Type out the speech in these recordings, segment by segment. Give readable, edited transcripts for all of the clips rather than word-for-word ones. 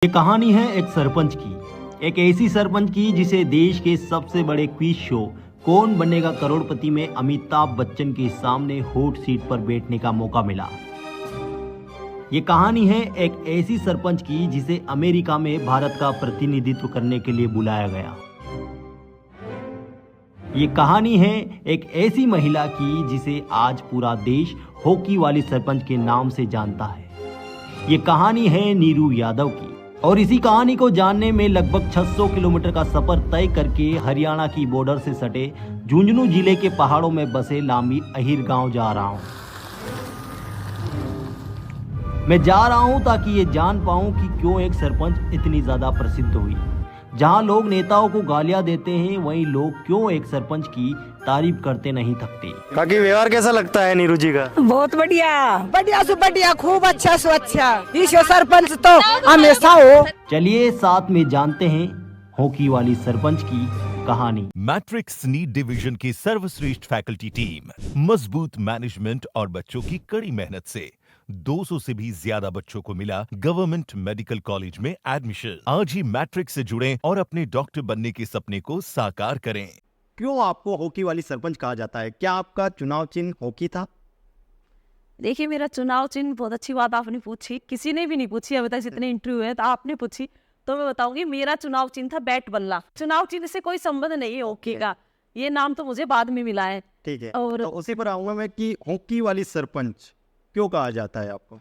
ये कहानी है एक सरपंच की। एक ऐसी सरपंच की जिसे देश के सबसे बड़े क्विज शो कौन बनेगा करोड़पति में अमिताभ बच्चन के सामने हॉट सीट पर बैठने का मौका मिला। ये कहानी है एक ऐसी सरपंच की जिसे अमेरिका में भारत का प्रतिनिधित्व करने के लिए बुलाया गया। ये कहानी है एक ऐसी महिला की जिसे आज पूरा देश हॉकी वाली सरपंच के नाम से जानता है। ये कहानी है नीरू यादव की। और इसी कहानी को जानने में लगभग 600 किलोमीटर का सफर तय करके हरियाणा की बॉर्डर से सटे झुंझुनू जिले के पहाड़ों में बसे लांबी अहिर गांव जा रहा हूं। मैं जा रहा हूं ताकि ये जान पाऊं कि क्यों एक सरपंच इतनी ज्यादा प्रसिद्ध हुई। जहां लोग नेताओं को गालियां देते हैं, वहीं लोग क्यों एक सरपंच की तारीफ करते नहीं थकते। काकी व्यवहार कैसा लगता है नीरू जी का? बहुत बढ़िया, बढ़िया से बढ़िया, खूब अच्छा से अच्छा। इस सरपंच तो हमेशा हो। चलिए साथ में जानते हैं हॉकी वाली सरपंच की कहानी। मैट्रिक्स नीट डिवीजन की सर्वश्रेष्ठ फैकल्टी टीम, मजबूत मैनेजमेंट और बच्चों की कड़ी मेहनत से 200 से भी ज्यादा बच्चों को मिला गवर्नमेंट मेडिकल कॉलेज में एडमिशन। आज ही मैट्रिक्स से जुड़ें और अपने डॉक्टर बनने के सपने को साकार करें। क्यों आपको हॉकी वाली सरपंच कहा जाता है? क्या आपका चुनाव चिन्ह हॉकी था? देखिए, मेरा चुनाव चिन्ह, बहुत अच्छी बात आपने पूछी, किसी ने भी नहीं पूछी अभी तक जितने इंटरव्यू है, तो आपने पूछी तो मैं बताऊंगी। मेरा चुनाव चिन्ह था बैट बल्ला। चुनाव चिन्ह से कोई संबंध नहीं है हॉकी का, ये नाम तो मुझे बाद में मिला है। ठीक है, और तो उसी पर आऊंगा मैं कि हॉकी वाली सरपंच क्यों कहा जाता है आपको?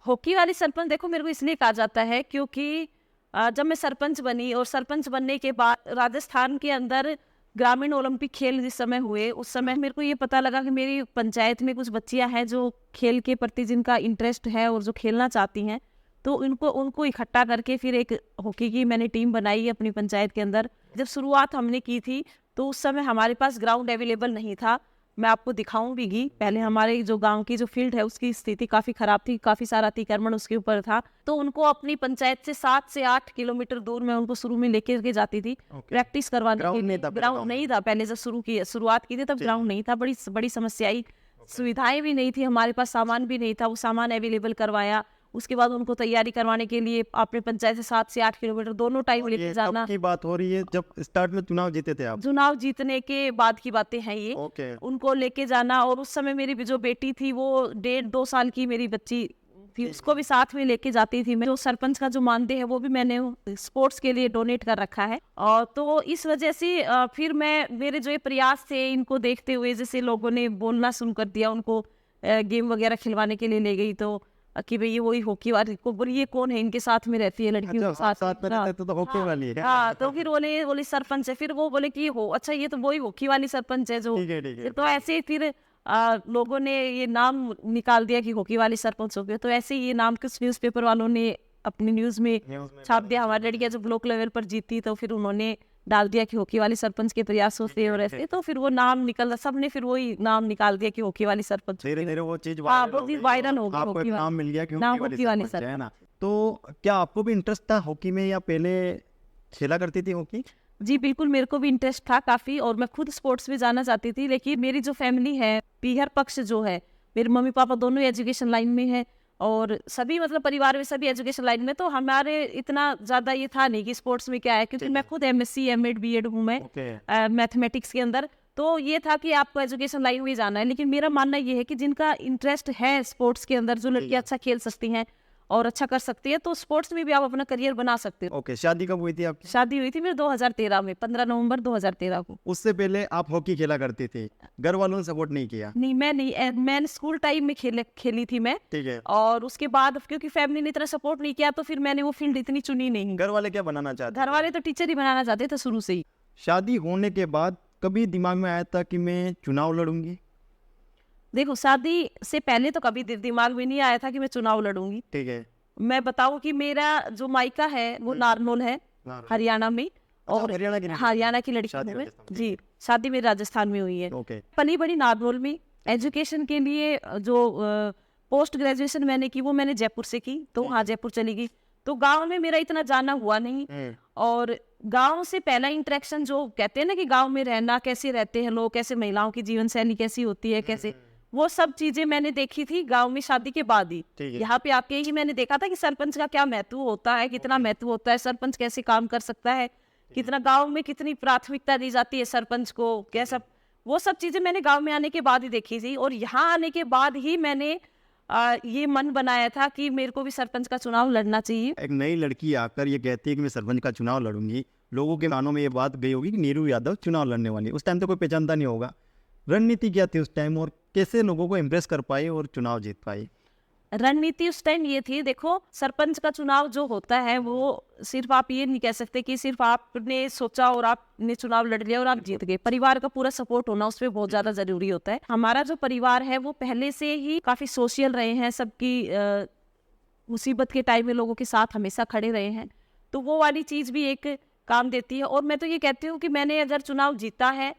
हॉकी वाली सरपंच, देखो मेरे को इसलिए कहा जाता है क्योंकि जब मैं सरपंच बनी और सरपंच बनने के बाद राजस्थान के अंदर ग्रामीण ओलंपिक खेल जिस समय हुए, उस समय मेरे को ये पता लगा कि मेरी पंचायत में कुछ बच्चियां हैं जो खेल के प्रति जिनका इंटरेस्ट है और जो खेलना चाहती हैं, तो उनको इकट्ठा करके फिर एक हॉकी की मैंने टीम बनाई अपनी पंचायत के अंदर। जब शुरुआत हमने की थी तो उस समय हमारे पास ग्राउंड अवेलेबल नहीं था। मैं आपको दिखाऊं भी, पहले हमारे जो गांव की जो फील्ड है उसकी स्थिति काफ़ी ख़राब थी, काफ़ी सारा अतिक्रमण उसके ऊपर था। तो उनको अपनी पंचायत से 7 से 8 किलोमीटर दूर मैं उनको शुरू में लेके के जाती थी प्रैक्टिस करवाने के लिए। ग्राउंड नहीं था पहले, जब शुरुआत की थी तब ग्राउंड नहीं था। बड़ी समस्या आई, सुविधाएं भी नहीं थी हमारे पास, सामान भी नहीं था। वो सामान अवेलेबल करवाया, उसके बाद उनको तैयारी करवाने के लिए अपने पंचायत से 7 से 8 किलोमीटर दोनों टाइम लेके जाना। की बात हो रही है जब स्टार्ट में चुनाव जीते थे आप? चुनाव जीतने के बाद की बातें हैं ये। उनको लेके जाना, और उस समय मेरी जो बेटी थी वो 1.5-2 साल की मेरी बच्ची थी, उसको भी साथ में लेके जाती थी मैं। जो सरपंच का जो मानदेय है वो भी मैंने स्पोर्ट्स के लिए डोनेट कर रखा है। और तो इस वजह से फिर मेरे जो ये प्रयास थे, इनको देखते हुए जैसे लोगों ने बोलना शुरू कर दिया, उनको गेम वगैरह खिलवाने के लिए ले गई तो कि भाई ये वही हॉकी वाली को बोली, ये कौन है इनके साथ में रहती है लड़कियों के साथ में रहते तो हॉकी वाली है। हाँ, तो फिर बोले सरपंच है। फिर वो बोले कि हो अच्छा, ये तो वही हॉकी वाली सरपंच है जो। ठीक है। तो ऐसे फिर लोगों ने ये नाम निकाल दिया कि हॉकी वाली सरपंच हो गया। तो ऐसे ये नाम कुछ न्यूज़पेपर वालों ने अपनी न्यूज़ में छाप दिया। हमारी लड़कियां जब ब्लॉक लेवल पर जीती तो फिर उन्होंने डाल दिया कि हॉकी वाली सरपंच के प्रयासों से, और ऐसे तो फिर वो नाम निकल, सबने फिर वही नाम निकाल दिया कि हॉकी वाली सरपंच। धीरे वो चीज वायरल हो गई, आपको एक नाम मिल गया कि हॉकी वाली सरपंच है ना। तो क्या आपको भी इंटरेस्ट था हॉकी में, या पहले खेला करती थी हॉकी? जी बिल्कुल, मेरे को भी इंटरेस्ट था काफ़ी, और मैं खुद स्पोर्ट्स में जाना चाहती थी। लेकिन मेरी जो फैमिली है, पीहर पक्ष जो है, मेरे मम्मी पापा दोनों एजुकेशन लाइन में है, और सभी मतलब परिवार में सभी एजुकेशन लाइन में। तो हमारे इतना ज़्यादा ये था नहीं कि स्पोर्ट्स में क्या है, क्योंकि मैं खुद MSc M.Ed B.Ed हूँ मैं मैथमेटिक्स के अंदर। तो ये था कि आपको एजुकेशन लाइन में जाना है। लेकिन मेरा मानना ये है कि जिनका इंटरेस्ट है स्पोर्ट्स के अंदर, जो लड़कियाँ अच्छा खेल सकती हैं और अच्छा कर सकती है, तो स्पोर्ट्स में भी आप अपना करियर बना सकते हो। शादी कब हुई थी आपकी? शादी हुई थी मेरे 2013 में, 15 नवंबर 2013 को। उससे पहले आप हॉकी खेला करती थी, घर वालों ने सपोर्ट नहीं किया? नहीं, मैंने स्कूल टाइम में खेली थी मैं। ठीक है। और उसके बाद क्योंकि फैमिली ने इतना सपोर्ट नहीं किया, तो फिर मैंने वो फील्ड इतनी चुनी नहीं। घर वाले क्या बनाना चाहते? घर वाले तो टीचर ही बनाना चाहते थे शुरू से ही। शादी होने के बाद कभी दिमाग में आया था कि मैं चुनाव लड़ूंगी? देखो, शादी से पहले तो कभी दिमाग में नहीं आया था कि मैं चुनाव लड़ूंगी। ठीक है। मैं बताऊं कि मेरा जो मायका है वो नारनौल है, हरियाणा में। और हरियाणा की लड़की हूं मैं जी। शादी मेरी राजस्थान में हुई है। पली बड़ी नारनौल में। एजुकेशन के लिए जो पोस्ट ग्रेजुएशन मैंने की वो मैंने जयपुर से की, तो वहाँ जयपुर चली गई। तो गांव में मेरा इतना जाना हुआ नहीं, और गांव से पहला इंटरेक्शन जो कहते हैं ना कि गांव में रहना, कैसे रहते हैं लोग, कैसे महिलाओं की जीवन शैली कैसी होती है, कैसे, वो सब चीजें मैंने देखी थी गांव में शादी के बाद ही। ठीक है। यहाँ पे आके ही मैंने देखा था कि सरपंच का क्या महत्व होता है, कितना महत्व होता है, सरपंच कैसे काम कर सकता है, कितना गांव में कितनी प्राथमिकता दी जाती है सरपंच को, कैसा, वो सब चीजें मैंने गांव में आने के बाद ही देखी थी। और यहाँ आने के बाद ही मैंने ये मन बनाया था कि मेरे को भी सरपंच का चुनाव लड़ना चाहिए। एक नई लड़की आकर ये कहती है कि मैं सरपंच का चुनाव लड़ूंगी, लोगों के कानों में ये बात गई होगी कि नीरू यादव चुनाव लड़ने वाली। उस टाइम तो कोई पहचानता नहीं होगा। रणनीति क्या थी उस टाइम और कैसे लोगों को इम्प्रेस कर पाई और चुनाव जीत पाई? रणनीति उस टाइम ये थी, देखो सरपंच का चुनाव जो होता है वो सिर्फ आप ये नहीं कह सकते कि सिर्फ आपने सोचा और आपने चुनाव लड़ लिया और आप जीत गए। परिवार का पूरा सपोर्ट होना उसमें बहुत ज्यादा जरूरी होता है। हमारा जो परिवार है वो पहले से ही काफी सोशल रहे हैं, सबकी मुसीबत के टाइम में लोगों के साथ हमेशा खड़े रहे हैं, तो वो वाली चीज भी एक काम देती है। और मैं तो ये कहती हूँ कि मैंने अगर चुनाव जीता है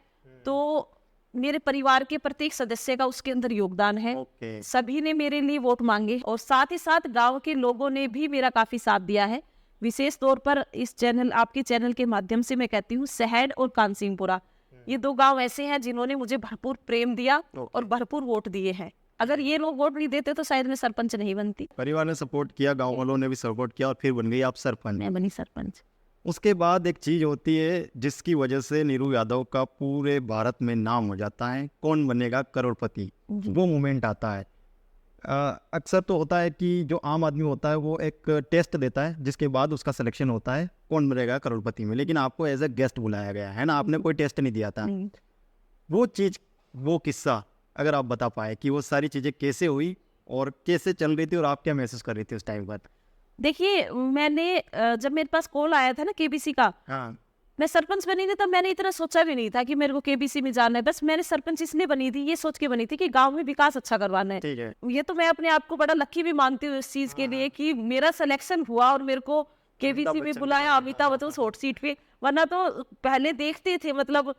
तो मेरे परिवार के प्रत्येक सदस्य का उसके अंदर योगदान है। ओके। सभी ने मेरे लिए वोट मांगे और साथ ही साथ गांव के लोगों ने भी मेरा काफी साथ दिया है। विशेष तौर पर इस चैनल, आपके चैनल के माध्यम से मैं कहती हूँ, सहड और कानसिंहपुरा, ये 2 गांव ऐसे हैं जिन्होंने मुझे भरपूर प्रेम दिया और भरपूर वोट दिए हैं। अगर ये लोग वोट नहीं देते तो शायद मैं सरपंच नहीं बनती। परिवार ने सपोर्ट किया, गांव वालों ने भी सपोर्ट किया और फिर बन गई आप सरपंच। मैं बनी सरपंच। उसके बाद एक चीज होती है जिसकी वजह से नीरू यादव का पूरे भारत में नाम हो जाता है, कौन बनेगा करोड़पति, वो मोमेंट आता है। अक्सर तो होता है कि जो आम आदमी होता है वो एक टेस्ट देता है जिसके बाद उसका सिलेक्शन होता है कौन बनेगा करोड़पति में, लेकिन आपको एज ए गेस्ट बुलाया गया है ना, आपने कोई टेस्ट नहीं दिया था। वो चीज़, वो किस्सा अगर आप बता पाए कि वो सारी चीज़ें कैसे हुई और कैसे चल रही थी और आप क्या महसूस कर रही थी उस टाइम पर? देखिए, मैंने जब मेरे पास कॉल आया था ना केबीसी का, हाँ। मैं सरपंच बनी थी तब मैंने इतना सोचा भी नहीं था कि मेरे को केबीसी में जाना है। बस मैंने सरपंच इसलिए बनी थी, ये सोच के बनी थी कि गांव में विकास अच्छा करवाना है। ठीक है। ये तो मैं अपने आप को बड़ा लकी भी मानती हूँ इस चीज के लिए कि मेरा सिलेक्शन हुआ और मेरे को केबीसी में बुलाया, अमिताभ बच्चन हॉट सीट पे। वरना तो पहले देखते थे, मतलब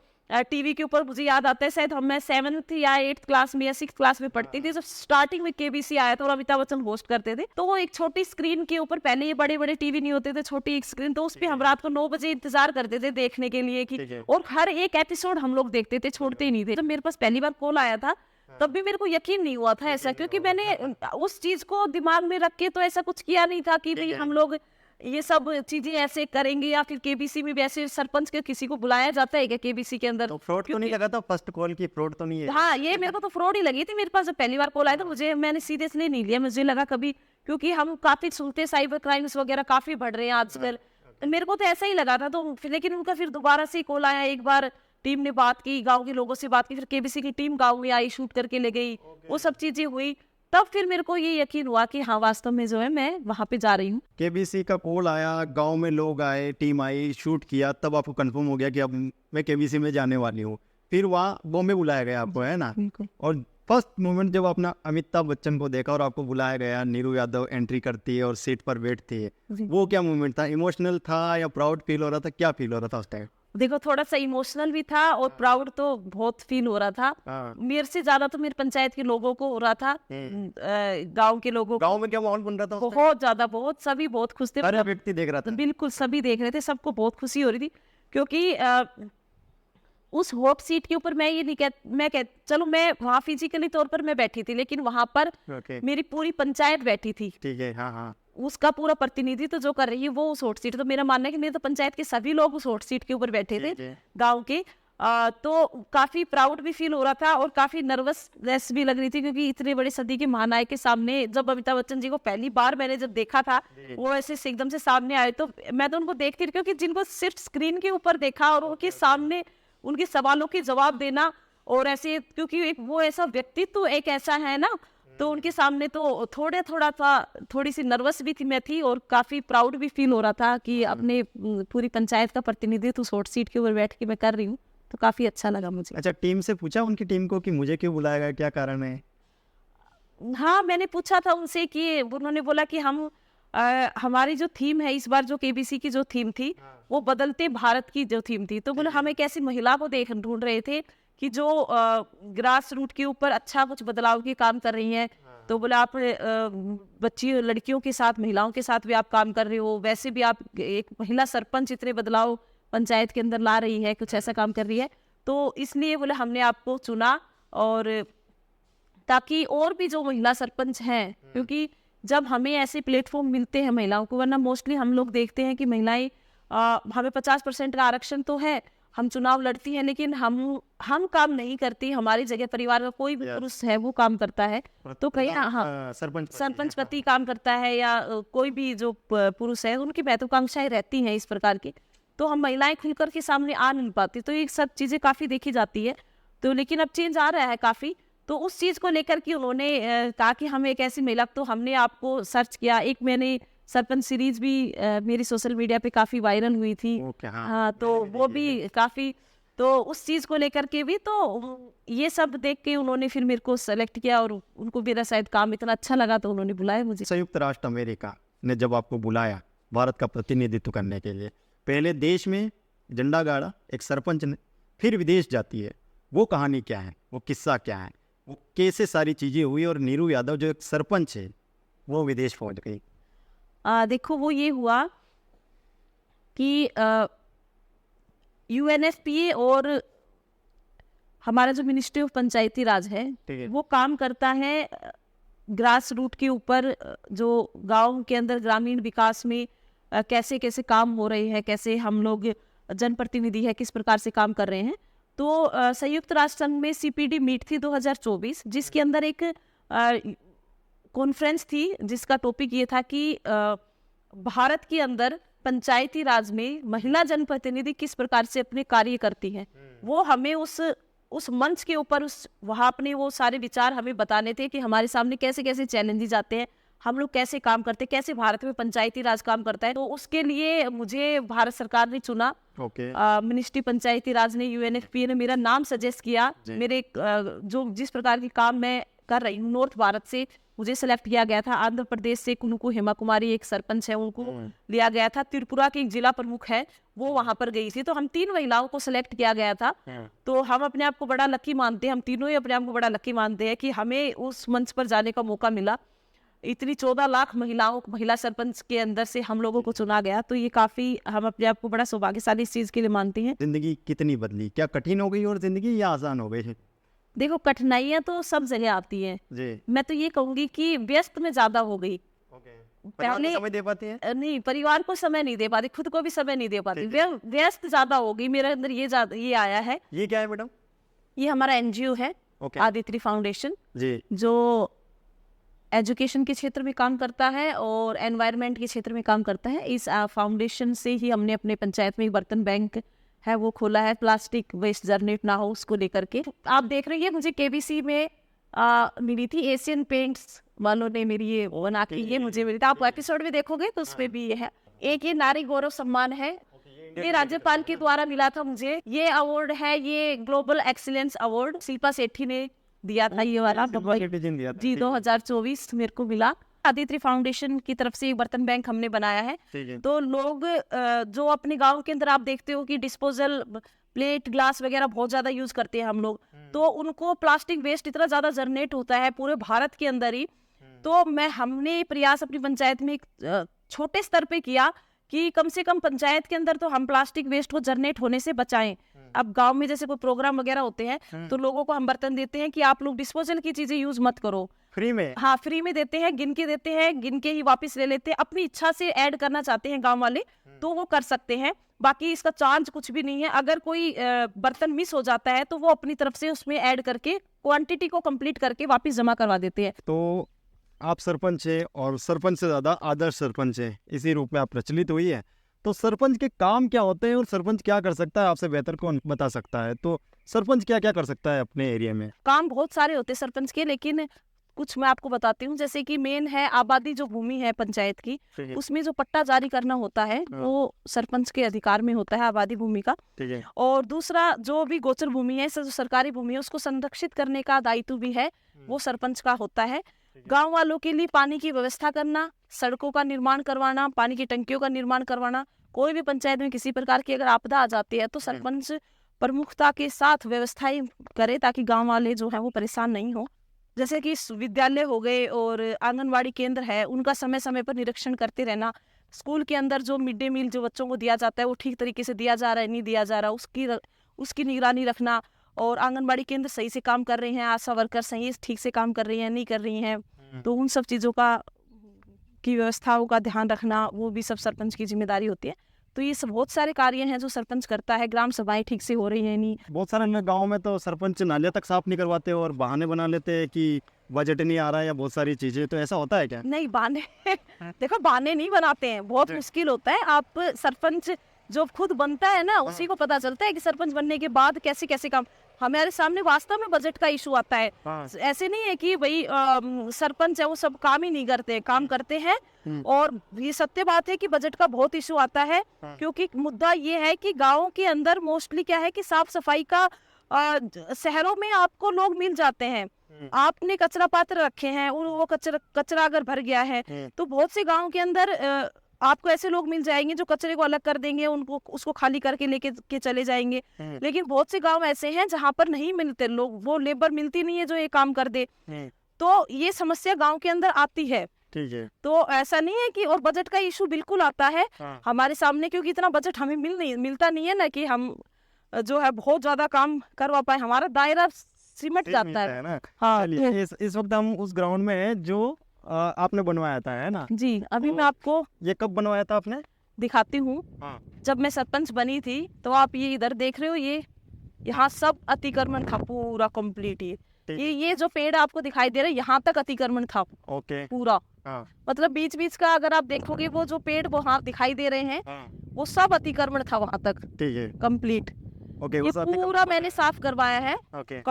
टीवी के ऊपर, मुझे याद आता है शायद मैं 7th या 8th क्लास में या 6th क्लास में पढ़ती थी जब स्टार्टिंग में केबीसी आया था और अमिताभ बच्चन होस्ट करते थे। तो वो एक छोटी स्क्रीन के ऊपर, पहले ये बड़े बड़े टीवी नहीं होते थे, छोटी एक स्क्रीन, तो उस पे हम रात को 9 बजे इंतजार करते थे देखने के लिए कि, और हर एक एपिसोड हम लोग देखते थे, छोड़ते ही नहीं थे। जब मेरे पास पहली बार कॉल आया था तब भी मेरे को यकीन नहीं हुआ था ऐसा, क्योंकि मैंने उस चीज को दिमाग में रख के तो ऐसा कुछ किया नहीं था कि भाई हम लोग ये सब चीजें ऐसे करेंगे, या फिर केबीसी में भी ऐसे सरपंच के किसी को बुलाया जाता है क्या केबीसी के अंदर? तो फ्रॉड तो नहीं लगा था फर्स्ट कॉल की? फ्रॉड तो नहीं है? हाँ, ये मेरे को तो फ्रॉड ही लगी थी। मेरे पास जब पहली बार कॉल आया था मैंने सीरियसली नहीं लिया। मुझे लगा कभी, क्योंकि हम काफी सुनते, साइबर क्राइम्स वगैरह काफी बढ़ रहे हैं आजकल, मेरे को तो ऐसा ही लगा था। तो फिर लेकिन उनका फिर दोबारा से कॉल आया, एक बार टीम ने बात की, गाँव के लोगों से बात की, फिर केबीसी की टीम गाँव में आई, शूट करके ले गई, वो सब चीजें हुई। तब फिर मेरे को ये यकीन हुआ कि हाँ, वास्तव में जो है मैं वहां पे जा रही हूँ। केबीसी का कॉल आया, गांव में लोग आए, टीम आई, शूट किया, तब आपको कंफर्म हो गया कि अब मैं केबीसी में जाने वाली हूँ। फिर वहाँ बॉम्बे बुलाया गया आपको, है ना? और फर्स्ट मोमेंट जब अपना अमिताभ बच्चन को देखा और आपको बुलाया गया, नीरू यादव एंट्री करती है और सीट पर बैठती है, वो क्या मोमेंट था? इमोशनल था या प्राउड फील हो रहा था? क्या फील हो रहा था उस टाइम? देखो, थोड़ा सा इमोशनल भी था और प्राउड तो बहुत फील हो रहा था। मेरे से ज्यादा तो मेरे पंचायत के लोगों को हो रहा था, गांव के लोगों को। गांव में क्या माहौल बन रहा था उस time? बहुत ज्यादा, बहुत, सभी बहुत खुश थे। सारे व्यक्ति देख रहा था। बिल्कुल सभी देख रहे थे, सबको बहुत खुशी हो रही थी, क्योंकि उस हॉट सीट के ऊपर मैं ये नहीं कह चलो मैं वहाँ फिजिकली तौर पर मैं बैठी थी, लेकिन वहां पर मेरी पूरी पंचायत बैठी थी। ठीक है। हाँ हाँ। उसका पूरा प्रतिनिधित्व जो कर रही है वो उस हॉट सीट, तो मेरा मानना है कि मेरे तो पंचायत के सभी लोग उस हॉट सीट के ऊपर बैठे थे गांव के। तो काफी प्राउड भी फील हो रहा था और काफी नर्वसनेस भी लग रही थी, क्योंकि इतने बड़े सदी के महानायक के सामने जब अमिताभ बच्चन जी को पहली बार मैंने जब देखा था, वो ऐसे एकदम से सामने आए, तो मैं तो उनको देखती थी, क्योंकि जिनको सिर्फ स्क्रीन के ऊपर देखा और उनके सामने उनके सवालों के जवाब देना, और ऐसे क्योंकि एक वो ऐसा व्यक्तित्व एक ऐसा है ना, तो उनके सामने तो थोड़ी सी नर्वस भी थी मैं थी, और काफी प्राउड भी फील हो रहा था कि अपने पूरी पंचायत का प्रतिनिधित्व उस हॉट सीट के ऊपर बैठ के मैं कर रही हूँ, तो काफी अच्छा लगा मुझे। अच्छा, टीम से पूछा उनकी टीम को कि मुझे क्यों बुलाया गया, क्या कारण है? हाँ, मैंने पूछा था उनसे कि उन्होंने बोला कि हमारी जो थीम है इस बार, जो केबीसी की जो थीम थी, वो बदलते भारत की जो थीम थी, तो बोले हम एक ऐसी महिला को ढूंढ रहे थे कि जो ग्रास रूट के ऊपर अच्छा कुछ बदलाव के काम कर रही हैं। तो बोले आप बच्ची लड़कियों के साथ, महिलाओं के साथ भी आप काम कर रहे हो, वैसे भी आप एक महिला सरपंच इतने बदलाव पंचायत के अंदर ला रही है, कुछ ऐसा काम कर रही है, तो इसलिए बोले हमने आपको चुना और ताकि और भी जो महिला सरपंच हैं, क्योंकि जब हमें ऐसे प्लेटफॉर्म मिलते हैं महिलाओं को, वरना मोस्टली हम लोग देखते हैं कि महिलाएं हमें 50% का आरक्षण तो है, हम चुनाव लड़ती हैं, लेकिन हम काम नहीं करती। हमारी जगह परिवार का कोई भी पुरुष है वो काम करता है, तो कहीं हाँ सरपंच पति काम करता है या कोई भी जो पुरुष है, उनकी महत्वाकांक्षाएं रहती हैं इस प्रकार की, तो हम महिलाएं खुलकर के सामने आ नहीं पाती। तो ये सब चीज़ें काफ़ी देखी जाती है। तो लेकिन अब चेंज आ रहा है काफ़ी, तो उस चीज़ को लेकर के उन्होंने कहा कि हमें एक ऐसी महिला, तो हमने आपको सर्च किया। एक मैंने सरपंच सीरीज भी मेरी सोशल मीडिया पे काफ़ी वायरल हुई थी। हाँ, तो वो भी काफ़ी, तो उस चीज़ को लेकर के भी, तो ये सब देख के उन्होंने फिर मेरे को सेलेक्ट किया और उनको मेरा शायद काम इतना अच्छा लगा तो उन्होंने बुलाया मुझे। संयुक्त राष्ट्र अमेरिका ने जब आपको बुलाया भारत का प्रतिनिधित्व करने के लिए, पहले देश में झंडा गाड़ा एक सरपंच ने, फिर विदेश जाती है, वो कहानी क्या है, वो किस्सा क्या है, वो कैसे सारी चीज़ें हुई और नीरू यादव जो एक सरपंच है वो विदेश पहुंच गई? देखो वो ये हुआ कि UNFPA और हमारा जो मिनिस्ट्री ऑफ पंचायती राज है वो काम करता है ग्रास रूट के ऊपर, जो गांव के अंदर ग्रामीण विकास में कैसे कैसे काम हो रहे हैं, कैसे हम लोग जनप्रतिनिधि है किस प्रकार से काम कर रहे हैं। तो संयुक्त राष्ट्र संघ में CPD मीट थी 2024, जिसके अंदर एक कॉन्फ्रेंस थी जिसका टॉपिक ये था कि भारत के अंदर पंचायती राज में महिला जनप्रतिनिधि किस प्रकार से अपने कार्य करती हैं। वो हमें उस मंच के ऊपर वहाँ अपने वो सारे विचार हमें बताने थे कि हमारे सामने कैसे कैसे चैलेंजेस आते हैं, हम लोग कैसे काम करते हैं, कैसे भारत में पंचायती राज काम करता है। तो उसके लिए मुझे भारत सरकार ने चुना। मिनिस्ट्री पंचायती राज ने, UNFPA ने मेरा नाम सजेस्ट किया। मेरे जो जिस प्रकार के काम मैं कर रही हूँ, नॉर्थ भारत से मुझे सेलेक्ट किया गया था। आंध्र प्रदेश से कुनुकु हेमा कुमारी एक सरपंच है, उनको लिया गया था। त्रिपुरा के एक जिला प्रमुख है, वो वहां पर गई थी। तो हम 3 महिलाओं को सिलेक्ट किया गया था। तो हम अपने आप को बड़ा लकी मानते हैं, हम तीनों ही अपने आप को बड़ा लकी मानते हैं कि हमें उस मंच पर जाने का मौका मिला। इतनी 14 लाख महिला सरपंच के अंदर से हम लोगों को चुना गया। तो ये काफी, हम अपने आप को बड़ा सौभाग्यशाली इस चीज के लिए मानते हैं। जिंदगी कितनी बदली, क्या कठिन हो गई और जिंदगी या आसान हो गई? देखो कठिनाइयां तो सब जगह आती हैं जी। मैं तो ये कहूंगी कि व्यस्त में ज्यादा हो गई। पहले समय दे पाती है? नहीं, परिवार को समय नहीं दे पाती, खुद को भी समय नहीं दे पाती, व्यस्त ज्यादा हो गई। मेरे अंदर ये आया है। ये क्या है मैडम? ये हमारा NGO है, आदित्रि फाउंडेशन जी, जो एजुकेशन के क्षेत्र में काम करता है और एनवायरनमेंट के क्षेत्र में काम करता है। इस फाउंडेशन से ही हमने अपने पंचायत में एक बर्तन बैंक है वो खोला है, प्लास्टिक वेस्ट जनरेट ना हो उसको लेकर के। आप देख रही है मुझे KBC में मिली थी, एशियन पेंट्स वालों ने मेरी ये बना के ये मुझे मिली थी। आप एपिसोड में देखोगे तो उसमें भी ये है। एक ये नारी गौरव सम्मान है, ये राज्यपाल के द्वारा मिला था मुझे। ये अवार्ड है, ये global excellence award Shilpa Shetty ने दिया था, ये वाला जी 2024 मेरे को मिला। आदित्रि फाउंडेशन की तरफ से एक बर्तन बैंक हमने बनाया है। तो लोग जो अपने गांव के अंदर आप देखते हो कि डिस्पोजल प्लेट ग्लास वगैरह बहुत ज्यादा यूज करते हैं हम लोग, तो उनको प्लास्टिक वेस्ट इतना ज्यादा जनरेट होता है पूरे भारत के अंदर ही। तो हमने प्रयास अपनी पंचायत में एक छोटे स्तर पे किया कि कम से कम पंचायत के अंदर तो हम प्लास्टिक वेस्ट को जनरेट होने से बचाएं। अब गांव में जैसे कोई प्रोग्राम वगैरह होते हैं तो लोगों को हम बर्तन देते हैं कि आप लोग डिस्पोजल की चीजें यूज मत करो, फ्री में। हाँ, फ्री में देते हैं, गिन के ही वापस ले लेते हैं। अपनी इच्छा से ऐड करना चाहते हैं गांव वाले तो वो कर सकते हैं, बाकी इसका चार्ज कुछ भी नहीं है। अगर कोई बर्तन मिस हो जाता है तो वो अपनी तरफ से उसमें ऐड करके क्वांटिटी को कंप्लीट करके वापस जमा करवा देते हैं। तो आप सरपंच है और सरपंच से ज्यादा आदर्श सरपंच है, इसी रूप में आप प्रचलित हुई है। तो सरपंच के काम क्या होते हैं और सरपंच क्या कर सकता है, आपसे बेहतर कौन बता सकता है? तो सरपंच क्या क्या कर सकता है अपने एरिया में? काम बहुत सारे होते हैं सरपंच के, लेकिन कुछ मैं आपको बताती हूँ। जैसे कि मेन है आबादी जो भूमि है पंचायत की, उसमें जो पट्टा जारी करना होता है वो सरपंच के अधिकार में होता है, आबादी भूमि का। और दूसरा जो भी गोचर भूमि है, जो सरकारी भूमि है, उसको संरक्षित करने का दायित्व भी है, वो सरपंच का होता है। गांव वालों के लिए पानी की व्यवस्था करना, सड़कों का निर्माण करवाना, पानी की टंकियों का निर्माण करवाना। कोई भी पंचायत में किसी प्रकार की अगर आपदा आ जाती है तो सरपंच प्रमुखता के साथ व्यवस्थाएं करे ताकि गांव वाले जो है वो परेशान नहीं हो। जैसे कि विद्यालय हो गए और आंगनवाड़ी केंद्र है, उनका समय समय पर निरीक्षण करते रहना। स्कूल के अंदर जो मिड डे मील जो बच्चों को दिया जाता है वो ठीक तरीके से दिया जा रहा है नहीं दिया जा रहा, उसकी निगरानी रखना। और आंगनबाड़ी केंद्र सही से काम कर रहे हैं, आशा वर्कर सही ठीक से काम कर रही हैं नहीं कर रही हैं, तो उन सब चीज़ों की व्यवस्थाओं का ध्यान रखना वो भी सब सरपंच की जिम्मेदारी होती है। तो ये सब बहुत सारे कार्य हैं जो सरपंच करता है। ग्राम सभाएं ठीक से हो रही हैं नहीं। बहुत सारे गांव में तो सरपंच नाले तक साफ नहीं करवाते और बहाने बना लेते हैं कि बजट नहीं आ रहा है या बहुत सारी चीजें, तो ऐसा होता है क्या? नहीं, बहाने देखो बहाने नहीं बनाते हैं, बहुत मुश्किल होता है। आप सरपंच जो खुद बनता है ना उसी को पता चलता है कि सरपंच बनने के बाद कैसे कैसे काम। हमारे सामने वास्तव में बजट का इशू आता है। ऐसे नहीं है कि भाई सरपंच है वो सब काम ही नहीं करते, काम करते हैं। और ये सत्य बात है कि बजट का बहुत इशू आता है, क्योंकि मुद्दा ये है कि गाँव के अंदर मोस्टली क्या है कि साफ सफाई का शहरों में आपको लोग मिल जाते हैं, आपने कचरा पात्र रखे हैं और वो कचरा अगर भर गया है तो बहुत से गाँव के अंदर आपको ऐसे लोग मिल जाएंगे जो कचरे को अलग कर देंगे, उनको उसको खाली करके लेके के चले जाएंगे। लेकिन बहुत से गांव ऐसे हैं जहां पर नहीं मिलते लोग, वो लेबर मिलती नहीं है जो ये काम कर दे। तो ये समस्या गांव के अंदर आती है। ठीक है। तो ऐसा नहीं है कि, और बजट का इशू बिल्कुल आता है हमारे सामने, क्योंकि इतना बजट हमें मिलता नहीं है ना कि हम जो है बहुत ज्यादा काम करवा पाए। हमारा दायरा सिमट जाता है ना। हाँ। इस वक्त हम उस ग्राउंड में हैं जो आपने बनवाया था, है ना? जी, अभी मैं आपको ये कब बनवाया था आपने? दिखाती हूँ। जब मैं सरपंच बनी थी तो आप ये इधर देख रहे हो, ये यहाँ सब अतिक्रमण था पूरा कंप्लीट। ये जो पेड़ आपको दिखाई दे रहा है यहाँ तक अतिक्रमण था। ओके। पूरा मतलब बीच बीच का अगर आप देखोगे वो जो पेड़ वहाँ दिखाई दे रहे हैं वो सब अतिक्रमण था वहाँ तक। ठीक है। कंप्लीट। ओके। ये पूरा मैंने साफ करवाया है। ओके।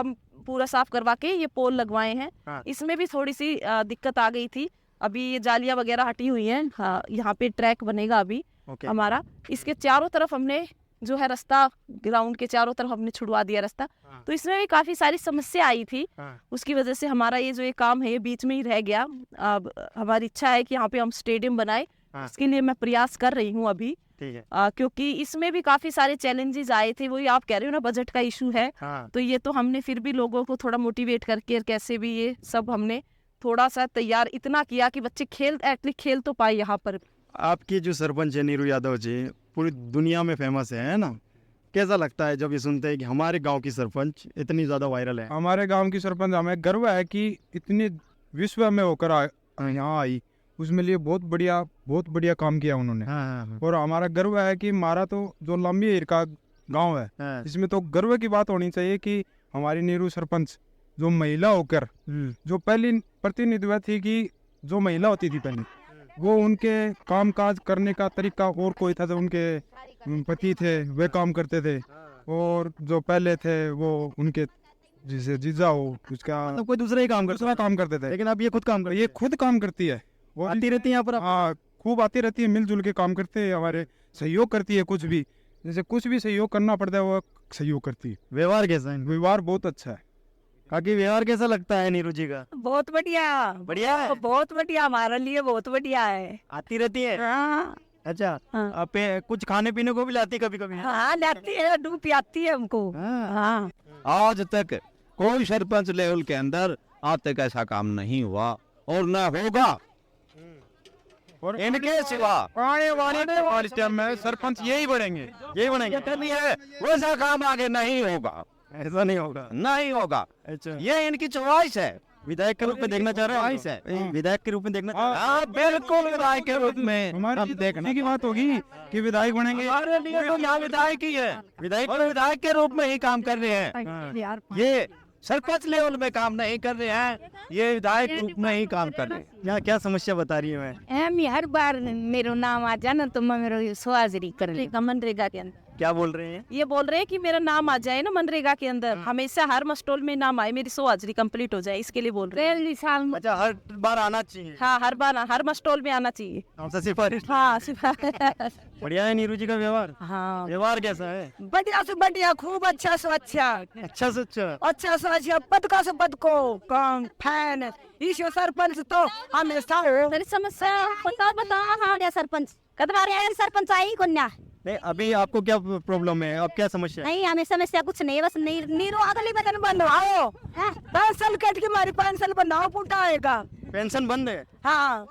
पूरा साफ करवा के ये पोल लगवाए हैं। इसमें भी थोड़ी सी दिक्कत आ गई थी। अभी ये जालियां वगैरह हटी हुई हैं। हाँ, यहाँ पे ट्रैक बनेगा अभी हमारा। इसके चारों तरफ हमने जो है रास्ता, ग्राउंड के चारों तरफ हमने छुड़वा दिया रास्ता। तो इसमें भी काफी सारी समस्या आई थी। उसकी वजह से हमारा ये जो ये काम है ये बीच में ही रह गया। अब हमारी इच्छा है कि यहाँ पे हम स्टेडियम बनाए। इसके लिए मैं प्रयास कर रही हूँ अभी। ठीक है। क्योंकि इसमें भी काफी सारे चैलेंजेस आए थे। वही आप कह रहे हो ना, बजट का इशू है। तो ये तो हमने फिर भी लोगों को थोड़ा मोटिवेट करके कैसे भी ये सब हमने थोड़ा सा तैयार इतना किया कि बच्चे एटलीस्ट खेल तो पाए यहाँ पर। आपकी जो सरपंच है नीरू यादव जी पूरी दुनिया में फेमस है ना? कैसा लगता है जब ये सुनते हैं कि हमारे गांव की सरपंच इतनी ज्यादा वायरल है? हमारे गांव की सरपंच, हमें गर्व है कि इतने विश्व में होकर यहाँ आई। उसमें लिए बहुत बढ़िया काम किया उन्होंने। और हमारा गर्व है कि हमारा तो जो लंबी हीर का गांव है इसमें तो गर्व की बात होनी चाहिए कि हमारी नीरू सरपंच जो महिला होकर जो पहली प्रतिनिधित्व थी कि जो महिला होती थी पहले, वो उनके काम काज करने का तरीका और कोई था। जो उनके पति थे वे काम करते थे और जो पहले थे वो उनके जिसे जीजा हो उसका तो कोई दूसरा ही काम करते थे। लेकिन अब ये खुद काम करती है। ये खुद काम करती है। वो आती रहती है यहाँ पर? हाँ, खूब आती रहती है, मिलजुल के काम करते हैं, हमारे सहयोग करती है। कुछ भी जैसे कुछ भी सहयोग करना पड़ता है वो सहयोग करती है। व्यवहार कैसा है? व्यवहार बहुत अच्छा है। काकी व्यवहार कैसा लगता है नीरू जी का? बहुत बढ़िया। बढ़िया है? बहुत बढ़िया, हमारे लिए बहुत बढ़िया है। आती रहती है? हाँ। अच्छा। आप कुछ खाने पीने को भी लाती कभी कभी? हाँ, लाती है, दूध पियाती है हमको। हाँ। आज तक कोई सरपंच लेवल के अंदर आज तक ऐसा काम नहीं हुआ और न होगा और इनके सिवा आने वाले टाइम में सरपंच यही बढ़ेंगे। करनी है वैसा काम आगे नहीं होगा। ऐसा नहीं होगा? नहीं होगा। अच्छा। ये इनकी चॉइस है। विधायक के रूप में देखना चाह रहे हैं? विधायक के रूप में देखना चाह रहे हैं? हाँ, बिल्कुल विधायक के रूप में हमारी देखने की बात होगी कि विधायक बनेंगे। हमारे लिए तो यहाँ विधायक ही है। विधायक के रूप में ही काम कर रहे हैं। ये सरपंच लेवल में काम नहीं कर रहे हैं, ये विधायक रूप में ही काम कर रहे हैं। यहाँ क्या समस्या बता रही है? मैं हर बार मेरो नाम आ जाना तो मैं मेरा स्वाजरी कर ले। मनरेगा के अंदर क्या बोल रहे हैं? ये बोल रहे हैं कि मेरा नाम आ जाए ना मनरेगा के अंदर, हमेशा हर मस्टोल में नाम आए, मेरी 100 हाजिरी कंप्लीट हो जाए, इसके लिए बोल रहे हैं। अच्छा, हर बार आना चाहिए? हाँ, हर बार हर मस्टोल में आना चाहिए। हमसे सिफारिश? हाँ, सिफारिश। बढ़िया है नीरू जी का व्यवहार? हाँ, व्यवहार कैसा है? बढ़िया से बढ़िया, खूब अच्छा से अच्छा। अच्छा से अच्छा? अच्छा से अच्छा, पद का से पद को कम फैन इस सरपंच तो हमेशा मेरी समस्या बता सरपंच कदमारे सरपंच आई कन्या नहीं, अभी आपको क्या प्रॉब्लम है? अब क्या समस्या है? नहीं, हमें समस्या कुछ नहीं, बस नीरो अगली बदन बनवाओ। 5 साल कट के हमारी 5 साल बनाओ, पुटा आएगा। पेंशन बंद है? हाँ।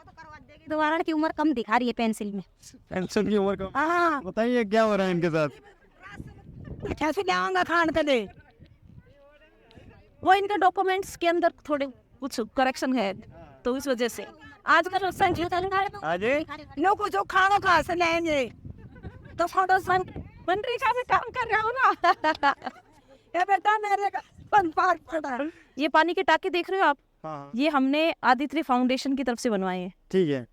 दोबारा की उम्र कम दिखा रही है पेंसिल में। पेंशन की उम्र कम? हाँ। बताइए क्या हो रहा है इनके साथ? कैसे जाऊंगा खान के दे? वो इनके डॉक्यूमेंट्स के अंदर थोड़े कुछ करेक्शन है, तो इस वजह से आजकल लोग जो खाना कहाँ से लाएंगे, तो फोटो मनरेगा में काम कर रहा हूँ ना। ये बेटा मेरे का पार पड़ा। ये पानी के टाके देख रहे हो आप, हाँ ये हमने आदित्य फाउंडेशन की तरफ से बनवाए हैं। ठीक है।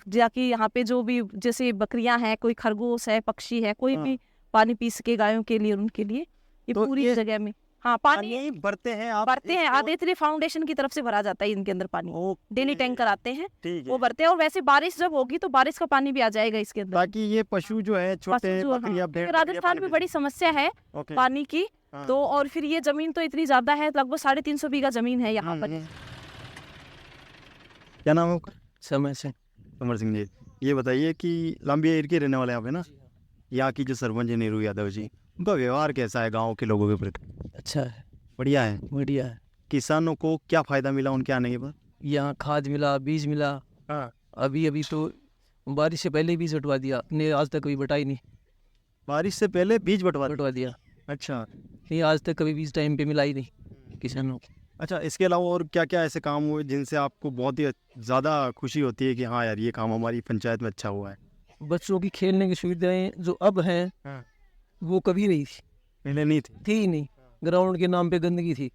जाके यहाँ पे जो भी जैसे बकरियां हैं, कोई खरगोश है, पक्षी है, कोई हाँ। भी पानी पी सके गायों के लिए, उनके लिए ये तो पूरी ये जगह में हाँ पानी पानी भरते हैं आप? भरते हैं। इसको- आदित्य फाउंडेशन की तरफ से भरा जाता है इनके अंदर पानी, ओके, डेली टैंकर आते हैं, ठीक है। वो भरते हैं। और वैसे बारिश जब होगी तो बारिश का पानी भी आ जाएगा इसके अंदर। ताकि ये पशु जो है छोटे पशु जो- हाँ, बकरियां, भेड़, क्योंकि राजस्थान में बड़ी समस्या है ओके। पानी की, हाँ। तो और फिर ये जमीन तो इतनी ज्यादा है, लगभग 350 बीघा जमीन है यहाँ पर। क्या नाम है आपका? समय से कमर सिंह जी, ये बताइए कि लांबिया एरिया के रहने वाले आप है ना? यहाँ की जो सरपंच है नीरू यादव जी, उनका व्यवहार कैसा है गांव के लोगों के प्रति? अच्छा है, बढ़िया है। बढ़िया है। किसानों को क्या फायदा मिला उनके आने के बाद? यहाँ खाद मिला, बीज मिला। हाँ। अभी तो बारिश से पहले बीज हटवा दिया, ने आज तक कभी बटाई नहीं। बारिश से पहले बीज बटवा दिया। अच्छा नहीं, आज तक कभी बीज टाइम पे मिला ही नहीं किसानों को। अच्छा, इसके अलावा और क्या क्या ऐसे काम हुए जिनसे आपको बहुत ही ज़्यादा खुशी होती है कि हाँ यार ये काम हमारी पंचायत में अच्छा हुआ है? बच्चों की खेलने की सुविधाएं जो अब हैं हाँ। वो कभी नहीं थी, पहले नहीं थी। थी ही नहीं। ग्राउंड के नाम पे गंदगी थी,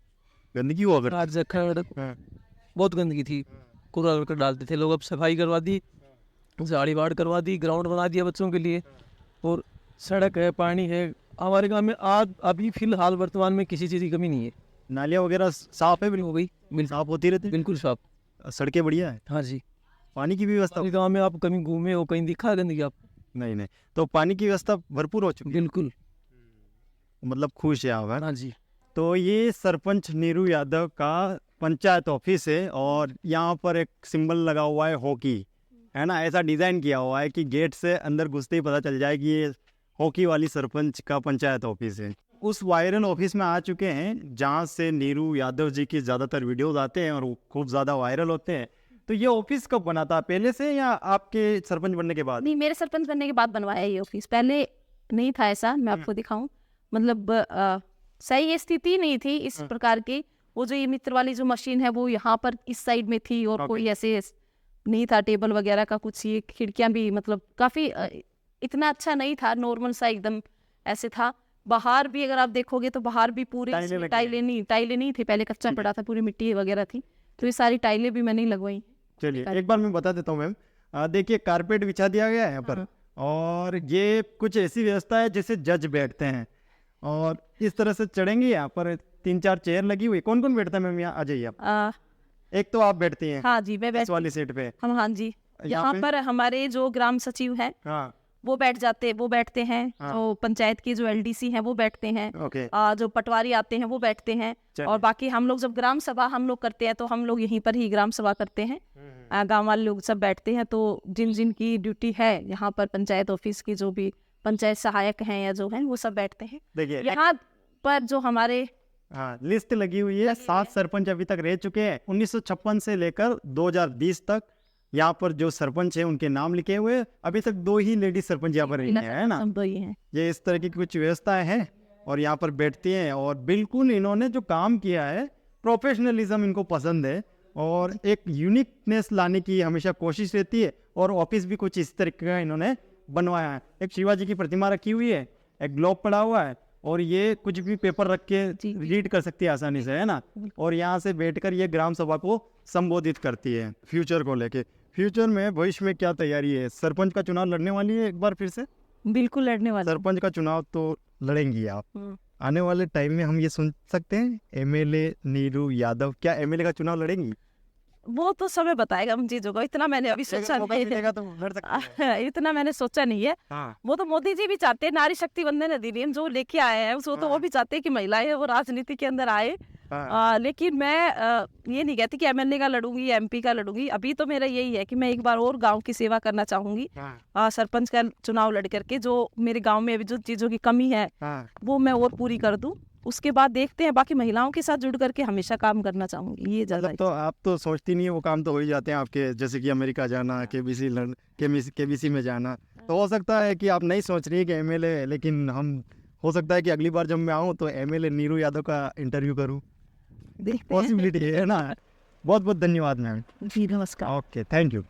गंदगी हुआ करती। आज जखड़ हाँ। बहुत गंदगी थी, कूड़ा करकट डालते थे लोग। अब सफाई करवा दी, झाड़ी बाड़ करवा दी, ग्राउंड बना दिया बच्चों के लिए, और सड़क है, पानी है। हमारे गांव में आज अभी फिलहाल वर्तमान में किसी चीज़ की कमी नहीं है। नालियाँ वगैरह साफ है? हो गई, साफ होती रहती है? बिल्कुल साफ। सड़कें बढ़िया है? हाँ जी। पानी की भी व्यवस्था? हमारे गांव में आप कहीं घूमे हो, कहीं दिखा गंदगी आप? नहीं नहीं, तो पानी की व्यवस्था भरपूर हो चुकी है, बिल्कुल। मतलब खुश है आप, है ना? हाँ जी। तो ये सरपंच नीरू यादव का पंचायत ऑफिस है, और यहाँ पर एक सिंबल लगा हुआ है हॉकी, है ना? ऐसा डिज़ाइन किया हुआ है कि गेट से अंदर घुसते ही पता चल जाए कि ये हॉकी वाली सरपंच का पंचायत ऑफिस है। उस वायरल ऑफिस में आ चुके हैं जहाँ से नीरू यादव जी की ज़्यादातर वीडियोज आते हैं और वो खूब ज़्यादा वायरल होते हैं। तो ये ऑफिस कब बना था, पहले से या आपके सरपंच बनने के बाद? नहीं, मेरे सरपंच बनने के बाद बनवाया ये ऑफिस, पहले नहीं था ऐसा। मैं आपको दिखाऊं, मतलब सही ये स्थिति नहीं थी इस प्रकार की। वो जो ये मित्र वाली जो मशीन है वो यहाँ पर इस साइड में थी, और कोई ऐसे नहीं था टेबल वगैरह का कुछ। ये खिड़कियां भी मतलब काफी इतना अच्छा नहीं था, नॉर्मल सा एकदम ऐसे था। बाहर भी अगर आप देखोगे तो बाहर भी पूरी टाइलें नहीं थी, पहले कच्चा पड़ा था, पूरी मिट्टी वगैरह थी, तो ये सारी टाइलें भी मैंने लगवाई। चलिए एक बार मैं बता देता हूँ मैम। देखिए कारपेट बिछा दिया गया है यहाँ पर, और ये कुछ ऐसी व्यवस्था है जैसे जज बैठते हैं, और इस तरह से चढ़ेंगे। यहाँ पर 3-4 चेयर लगी हुई। कौन कौन बैठता है मैम यहाँ? आ जाइए आप। एक तो आप बैठती हैं? हाँ जी, मैं इस वाली सीट पे? हम हाँ जी, यहाँ पे? पर हमारे जो ग्राम सचिव हैं हाँ। वो बैठते हैं। तो पंचायत के जो LDC हैं वो बैठते हैं। ओके। जो पटवारी आते हैं वो बैठते हैं। और बाकी हम लोग जब ग्राम सभा हम लोग करते हैं तो हम लोग यहीं पर ही ग्राम सभा करते हैं। गांव वाले लोग सब बैठते हैं। तो जिन जिन की ड्यूटी है यहाँ पर पंचायत ऑफिस की, जो भी पंचायत सहायक हैं या जो हैं, वो सब बैठते हैं। देखिए यहाँ पर जो हमारे लिस्ट लगी हुई है, 7 सरपंच अभी तक रह चुके हैं। 1956 से लेकर 2020 तक यहाँ पर जो सरपंच है उनके नाम लिखे हुए। अभी तक 2 ही लेडीज सरपंच यहाँ पर रही हैं, है ना? सब 2 ही हैं। ये इस तरह की कुछ व्यवस्थाएं हैं, और यहाँ पर बैठती हैं। और बिल्कुल इन्होंने जो काम किया है, प्रोफेशनलिज्म इनको पसंद है, और एक यूनिकनेस लाने की हमेशा कोशिश रहती है। और ऑफिस भी कुछ इस तरीके का इन्होंने बनवाया है। एक शिवाजी की प्रतिमा रखी हुई है, एक ग्लोब पड़ा हुआ है, और ये कुछ भी पेपर रख के रीड कर सकती है आसानी से, है ना? और यहाँ से बैठकर ये ग्राम सभा को संबोधित करती है फ्यूचर को लेके। फ्यूचर में भविष्य में क्या तैयारी है? सरपंच का चुनाव लड़ने वाली है एक बार फिर से? बिल्कुल लड़ने वाले। सरपंच का चुनाव तो लड़ेंगी आप। आने वाले टाइम में हम ये सुन सकते हैं MLA नीरू यादव क्या MLA का चुनाव लड़ेंगी? वो तो समय बताएगा मुझे, जो इतना मैंने अभी सोचा नहीं है। तो लड़ सकते हैं। इतना मैंने सोचा नहीं है। हाँ। वो तो मोदी जी भी चाहते हैं, नारी शक्ति वंदन अधिनियम जो लेके आए हैं, उसको तो वो भी चाहते हैं कि महिलाएं वो राजनीति के अंदर आए। लेकिन मैं ये नहीं कहती कि MLA का लड़ूंगी या MP का लड़ूंगी। अभी तो मेरा यही है कि मैं एक बार और गांव की सेवा करना चाहूंगी। सरपंच का चुनाव लड़ करके जो मेरे गांव में अभी जो चीजों की कमी है वो मैं और पूरी कर दूं। उसके बाद देखते हैं। बाकी महिलाओं के साथ जुड़ करके हमेशा काम करना चाहूंगी, ये ज्यादा। तो आप तो सोचती नहीं है वो काम तो हो ही जाते हैं आपके, जैसे कि अमेरिका जाना, KBC में जाना। तो हो सकता है कि आप नहीं सोच रही है कि MLA, लेकिन हम हो सकता है कि अगली बार जब मैं आऊँ तो MLA नीरू यादव का इंटरव्यू करूँ। देखते हैं। पॉसिबिलिटी है ना। बहुत बहुत धन्यवाद मैम। जी नमस्कार। Okay, thank you.